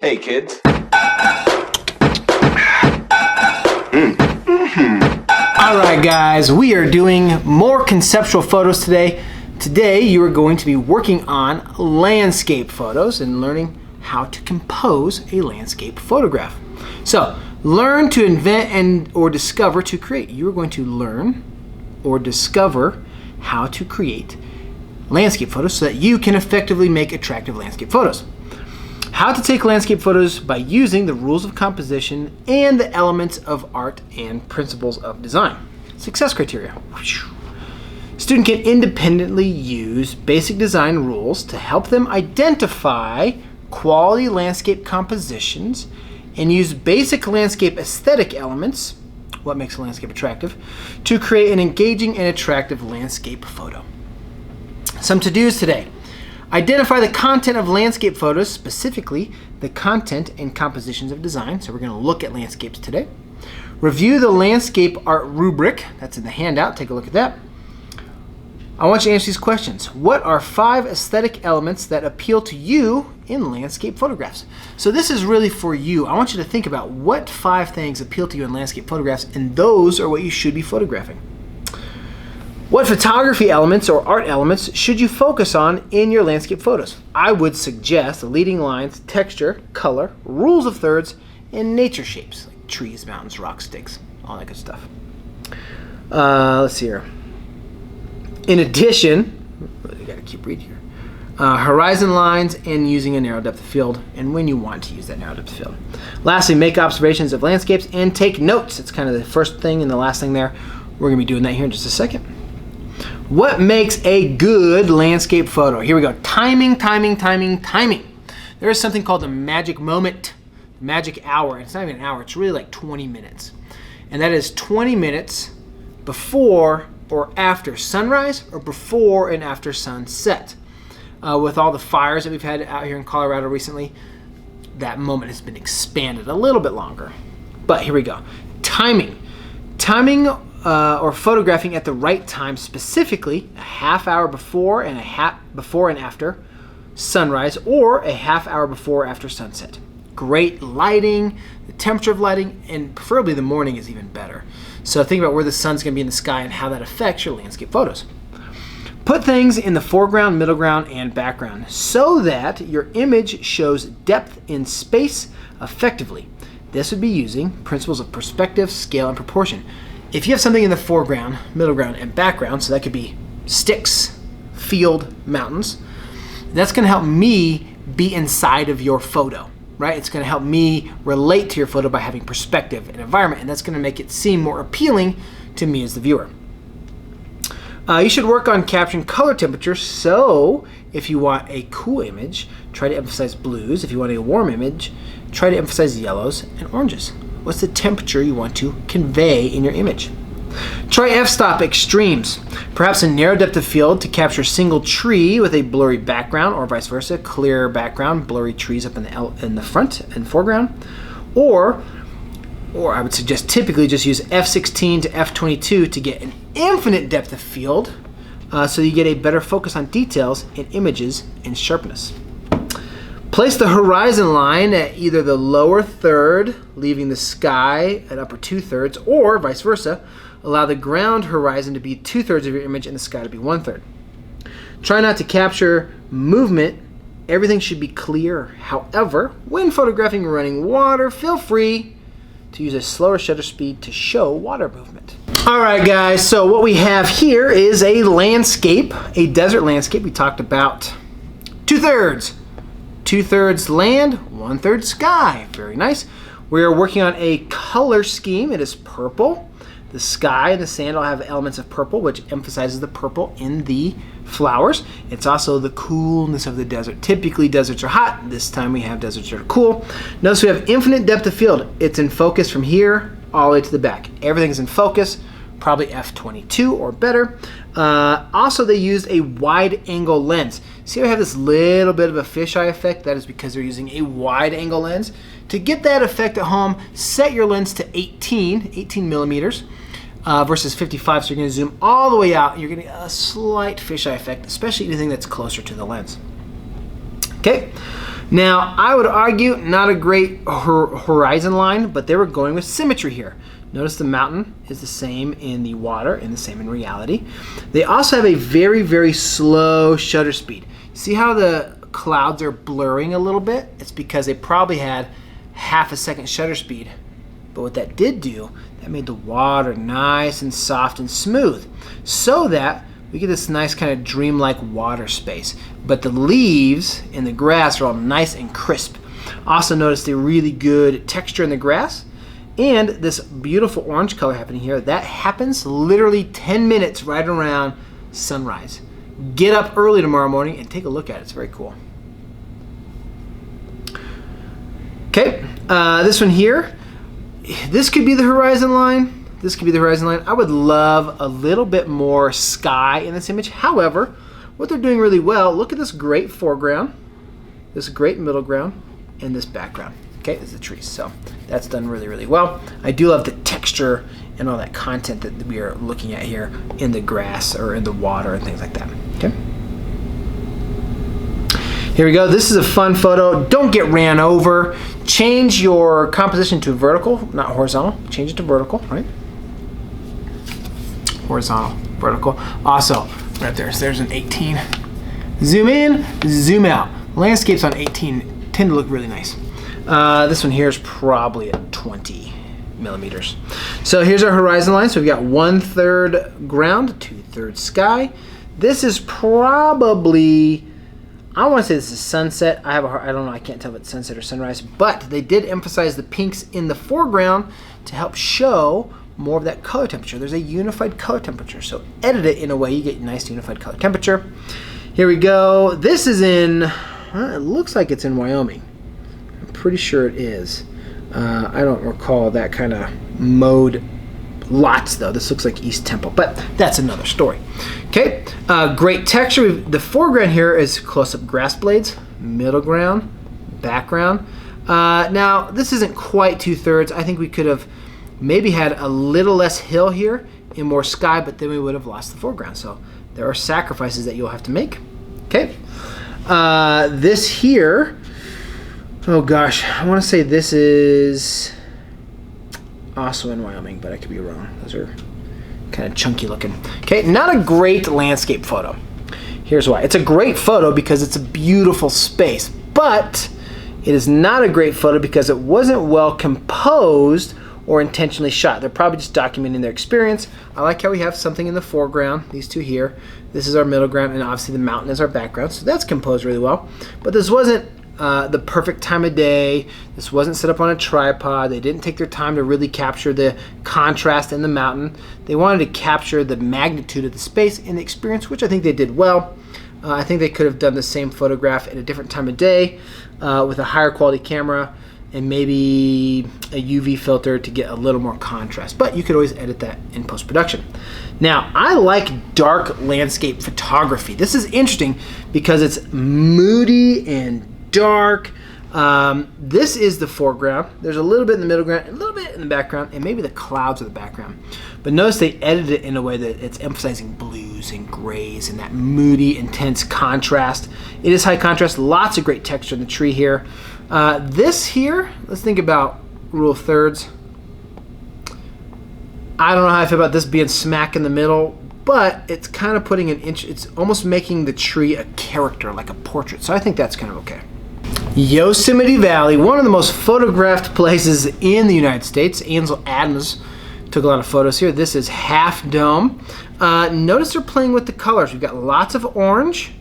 Hey, kids. Alright guys, we are doing more conceptual photos today. Today you are going to be working on landscape photos and learning how to compose a landscape photograph. So, learn to invent or discover to create. You are going to learn or discover how to create landscape photos so that you can effectively make attractive landscape photos. How to take landscape photos by using the rules of composition and the elements of art and principles of design. Success criteria. Student can independently use basic design rules to help them identify quality landscape compositions and use basic landscape aesthetic elements, what makes a landscape attractive, to create an engaging and attractive landscape photo. Some to-dos today. Identify the content of landscape photos, specifically the content and compositions of design. So we're going to look at landscapes today. Review the landscape art rubric. That's in the handout. Take a look at that. I want you to answer these questions. What are 5 aesthetic elements that appeal to you in landscape photographs? So this is really for you. I want you to think about what 5 things appeal to you in landscape photographs, and those are what you should be photographing. What photography elements or art elements should you focus on in your landscape photos? I would suggest the leading lines, texture, color, rules of thirds, and nature shapes, like trees, mountains, rocks, sticks, all that good stuff. Let's see here. In addition, I gotta keep reading here. Horizon lines and using a narrow depth of field, and when you want to use that narrow depth of field. Lastly, make observations of landscapes and take notes. It's kind of the first thing and the last thing there. We're gonna be doing that here in just a second. What makes a good landscape photo? Here we go. Timing, timing, timing, timing. There is something called the magic moment, magic hour. It's not even an hour, it's really like 20 minutes. And that is 20 minutes before or after sunrise or before and after sunset. With all the fires that we've had out here in Colorado recently, that moment has been expanded a little bit longer. But here we go. Timing. Timing or photographing at the right time, specifically a half hour before and after sunrise, or a half hour before or after sunset. Great lighting, the temperature of lighting, and preferably the morning is even better. So think about where the sun's going to be in the sky and how that affects your landscape photos. Put things in the foreground, middle ground, and background so that your image shows depth in space effectively. This would be using principles of perspective, scale, and proportion. If you have something in the foreground, middle ground, and background, so that could be sticks, field, mountains, that's going to help me be inside of your photo, right? It's going to help me relate to your photo by having perspective and environment, and that's going to make it seem more appealing to me as the viewer. You should work on capturing color temperature, so if you want a cool image, try to emphasize blues. If you want a warm image, try to emphasize yellows and oranges. What's the temperature you want to convey in your image? Try f-stop extremes. Perhaps a narrow depth of field to capture a single tree with a blurry background, or vice versa, clear background, blurry trees up in the front and foreground. Or I would suggest typically just use f16 to f22 to get an infinite depth of field, so you get a better focus on details in images and sharpness. Place the horizon line at either the lower third, leaving the sky at upper 2/3, or vice versa. Allow the ground horizon to be 2/3 of your image and the sky to be 1/3. Try not to capture movement. Everything should be clear. However, when photographing running water, feel free to use a slower shutter speed to show water movement. All right, guys, so what we have here is a landscape, a desert landscape. We talked about 2/3. 2/3 land, 1/3 sky. Very nice. We are working on a color scheme. It is purple. The sky and the sand all have elements of purple, which emphasizes the purple in the flowers. It's also the coolness of the desert. Typically, deserts are hot. This time we have deserts that are cool. Notice we have infinite depth of field. It's in focus from here all the way to the back. Everything's in focus, probably f22 or better. Also, they used a wide angle lens. See how I have this little bit of a fisheye effect? That is because they're using a wide angle lens. To get that effect at home, set your lens to 18 millimeters versus 55. So you're going to zoom all the way out. You're going to get a slight fisheye effect, especially anything that's closer to the lens. Okay. Now, I would argue not a great horizon line, but they were going with symmetry here. Notice the mountain is the same in the water and the same in reality. They also have a very, very slow shutter speed. See how the clouds are blurring a little bit? It's because they probably had half a second shutter speed. But what that did do, that made the water nice and soft and smooth, so that we get this nice kind of dreamlike water space. But the leaves and the grass are all nice and crisp. Also notice the really good texture in the grass and this beautiful orange color happening here. That happens literally 10 minutes right around sunrise. Get up early tomorrow morning and take a look at it. It's very cool. Okay, this one here. This could be the horizon line. This could be the horizon line. I would love a little bit more sky in this image. However, what they're doing really well, look at this great foreground, this great middle ground, and this background. Okay, this is the trees. So that's done really, really well. I do love the texture and all that content that we are looking at here in the grass or in the water and things like that. Okay. Here we go. This is a fun photo. Don't get ran over. Change your composition to vertical, not horizontal. Change it to vertical, right? Horizontal, vertical. Also, right there, so there's an 18. Zoom in, zoom out. Landscapes on 18 tend to look really nice. This one here is probably at 20 millimeters. So here's our horizon line. So we've got 1/3 ground, 2/3 sky. This is probably, I want to say this is sunset. I don't know, I can't tell if it's sunset or sunrise, but they did emphasize the pinks in the foreground to help show more of that color temperature. There's a unified color temperature, so edit it in a way you get nice unified color temperature. Here we go. This is in, it looks like it's in Wyoming. I'm pretty sure it is. I don't recall that kind of mode lots though. This looks like East Temple, but that's another story. Okay, great texture. The foreground here is close-up grass blades, middle ground, background. Now this isn't quite 2/3. I think we could have maybe had a little less hill here and more sky, but then we would have lost the foreground. So there are sacrifices that you'll have to make. Okay, this here, oh gosh, I want to say this is also in Wyoming, but I could be wrong. Those are kind of chunky looking. Okay, not a great landscape photo. Here's why. It's a great photo because it's a beautiful space, but it is not a great photo because it wasn't well composed or intentionally shot. They're probably just documenting their experience. I like how we have something in the foreground, these two here. This is our middle ground, and obviously the mountain is our background, so that's composed really well. But this wasn't the perfect time of day. This wasn't set up on a tripod. They didn't take their time to really capture the contrast in the mountain. They wanted to capture the magnitude of the space and the experience, which I think they did well. I think they could have done the same photograph at a different time of day with a higher quality camera and maybe a UV filter to get a little more contrast. But you could always edit that in post-production. Now, I like dark landscape photography. This is interesting because it's moody and dark. This is the foreground. There's a little bit in the middle ground, a little bit in the background, and maybe the clouds are the background. But notice they edited it in a way that it's emphasizing blues and grays and that moody, intense contrast. It is high contrast, lots of great texture in the tree here. This here, let's think about rule of thirds. I don't know how I feel about this being smack in the middle, but it's kind of putting an inch, it's almost making the tree a character, like a portrait. So I think that's kind of okay. Yosemite Valley, one of the most photographed places in the United States. Ansel Adams took a lot of photos here. This is Half Dome. Notice they're playing with the colors. We've got lots of orange,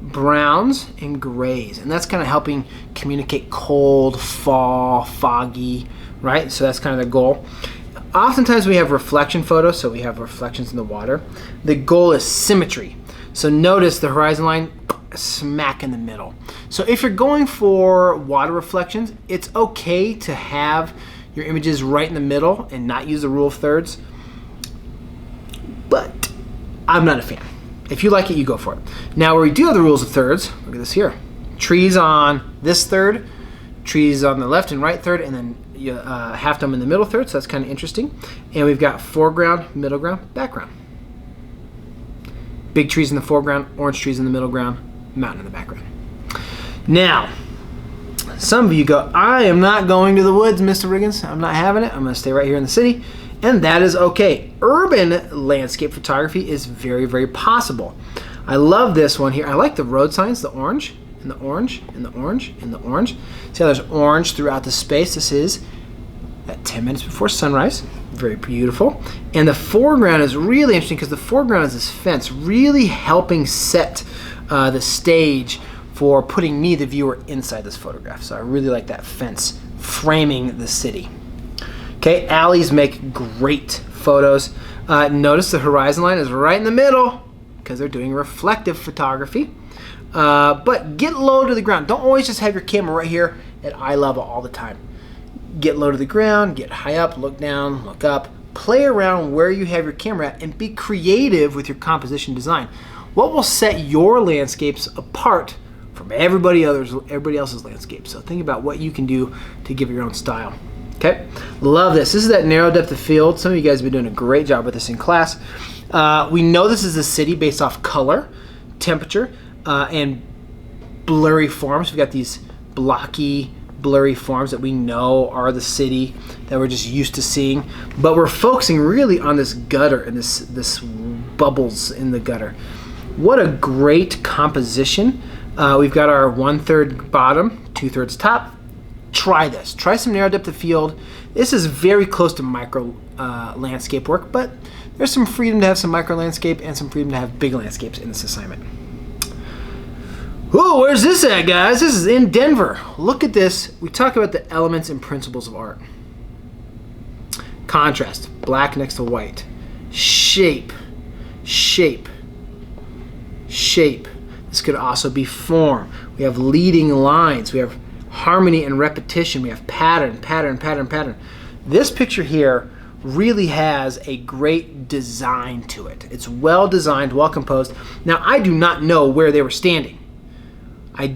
browns, and grays, and that's kind of helping communicate cold, fall, foggy, right? So that's kind of the goal. Oftentimes we have reflection photos, so we have reflections in the water. The goal is symmetry. So notice the horizon line smack in the middle. So if you're going for water reflections, it's okay to have your images right in the middle and not use the rule of thirds, but I'm not a fan. If you like it, you go for it. Now where we do have the rules of thirds, look at this here. Trees on this third, trees on the left and right third, and then Half Dome in the middle third, so that's kind of interesting. And we've got foreground, middle ground, background. Big trees in the foreground, orange trees in the middle ground, mountain in the background. Now, some of you go, I am not going to the woods, Mr. Riggins. I'm not having it. I'm going to stay right here in the city. And that is okay. Urban landscape photography is very, very possible. I love this one here. I like the road signs, the orange, and the orange, and the orange, and the orange. See how there's orange throughout the space? This is at 10 minutes before sunrise. Very beautiful. And the foreground is really interesting because the foreground is this fence, really helping set the stage for putting me, the viewer, inside this photograph. So I really like that fence framing the city. Okay, alleys make great photos. Notice the horizon line is right in the middle because they're doing reflective photography. But get low to the ground. Don't always just have your camera right here at eye level all the time. Get low to the ground, get high up, look down, look up. Play around where you have your camera at and be creative with your composition design. What will set your landscapes apart from everybody else's landscape? So think about what you can do to give it your own style. Okay, love this. This is that narrow depth of field. Some of you guys have been doing a great job with this in class. We know this is a city based off color, temperature, and blurry forms. We've got these blocky, blurry forms that we know are the city that we're just used to seeing. But we're focusing really on this gutter and this bubbles in the gutter. What a great composition. We've got our 1/3 bottom, 2/3 top. Try this. Try some narrow depth of field. This is very close to micro landscape work, but there's some freedom to have some micro landscape and some freedom to have big landscapes in this assignment. Whoa, where's this at, guys? This is in Denver. Look at this. We talk about the elements and principles of art. Contrast, black next to white. Shape, shape, shape. This could also be form. We have leading lines. We have harmony and repetition. We have pattern, pattern, pattern, pattern. This picture here really has a great design to it. It's well designed, well composed. Now, I do not know where they were standing. I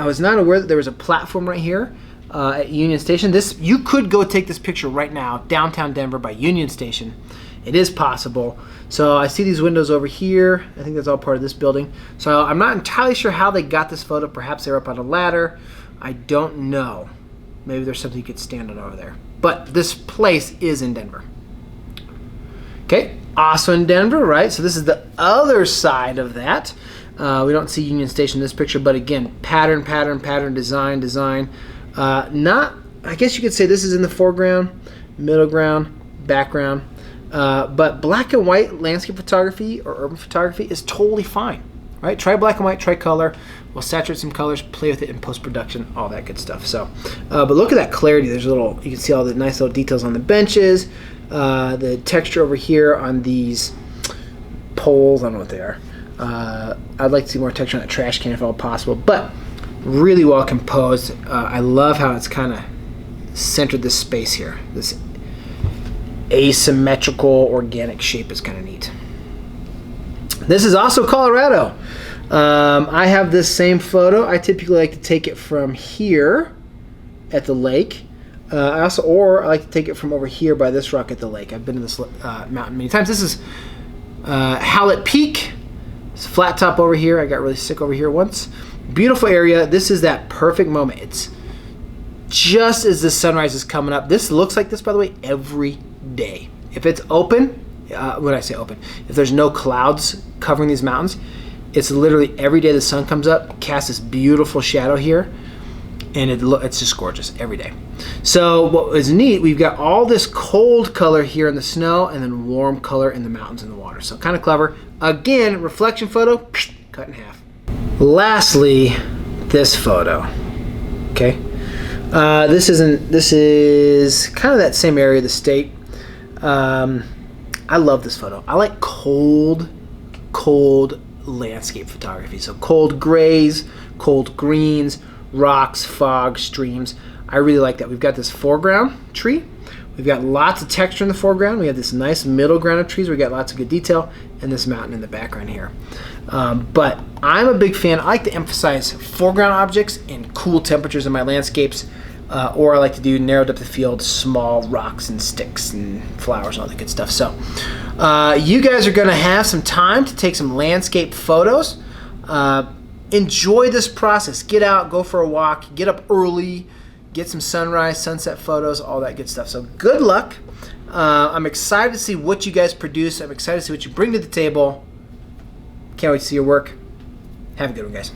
was not aware that there was a platform right here at Union Station. You could go take this picture right now, downtown Denver by Union Station. It is possible. So I see these windows over here. I think that's all part of this building. So I'm not entirely sure how they got this photo. Perhaps they're up on a ladder. I don't know. Maybe there's something you could stand on over there. But this place is in Denver. Okay, also in Denver, right? So this is the other side of that. We don't see Union Station in this picture, but again, pattern, pattern, pattern, design, design. I guess you could say this is in the foreground, middle ground, background. But black and white landscape photography or urban photography is totally fine, right? Try black and white, try color. We'll saturate some colors, play with it in post-production, all that good stuff. So, but look at that clarity. There's you can see all the nice little details on the benches, the texture over here on these poles. I don't know what they are. I'd like to see more texture on that trash can if at all possible, but really well composed. I love how it's kind of centered this space here. This asymmetrical organic shape is kind of neat. This is also Colorado. I have this same photo. I typically like to take it from here at the lake. I like to take it from over here by this rock at the lake. I've been to this mountain many times. This is Howlett Peak. It's a flat top over here. I got really sick over here once. Beautiful area. This is that perfect moment. It's just as the sunrise is coming up. This looks like this, by the way, every day. If it's open, when I say open, if there's no clouds covering these mountains, it's literally every day the sun comes up, casts this beautiful shadow here, and it's just gorgeous every day. So what is neat, we've got all this cold color here in the snow and then warm color in the mountains and the water. So kind of clever. Again, reflection photo, cut in half. Lastly, this photo. Okay, this is kind of that same area of the state. I love this photo. I like cold landscape photography. So cold grays, cold greens, rocks, fog, streams. I really like that. We've got this foreground tree. We've got lots of texture in the foreground. We have this nice middle ground of trees. We got lots of good detail, and this mountain in the background here. But I'm a big fan. I like to emphasize foreground objects and cool temperatures in my landscapes, or I like to do narrow depth of field, small rocks and sticks and flowers and all that good stuff. So you guys are going to have some time to take some landscape photos. enjoy this process. Get out, go for a walk, get up early, get some sunrise, sunset photos, all that good stuff. So good luck. I'm excited to see what you guys produce. I'm excited to see what you bring to the table. Can't wait to see your work. Have a good one, guys.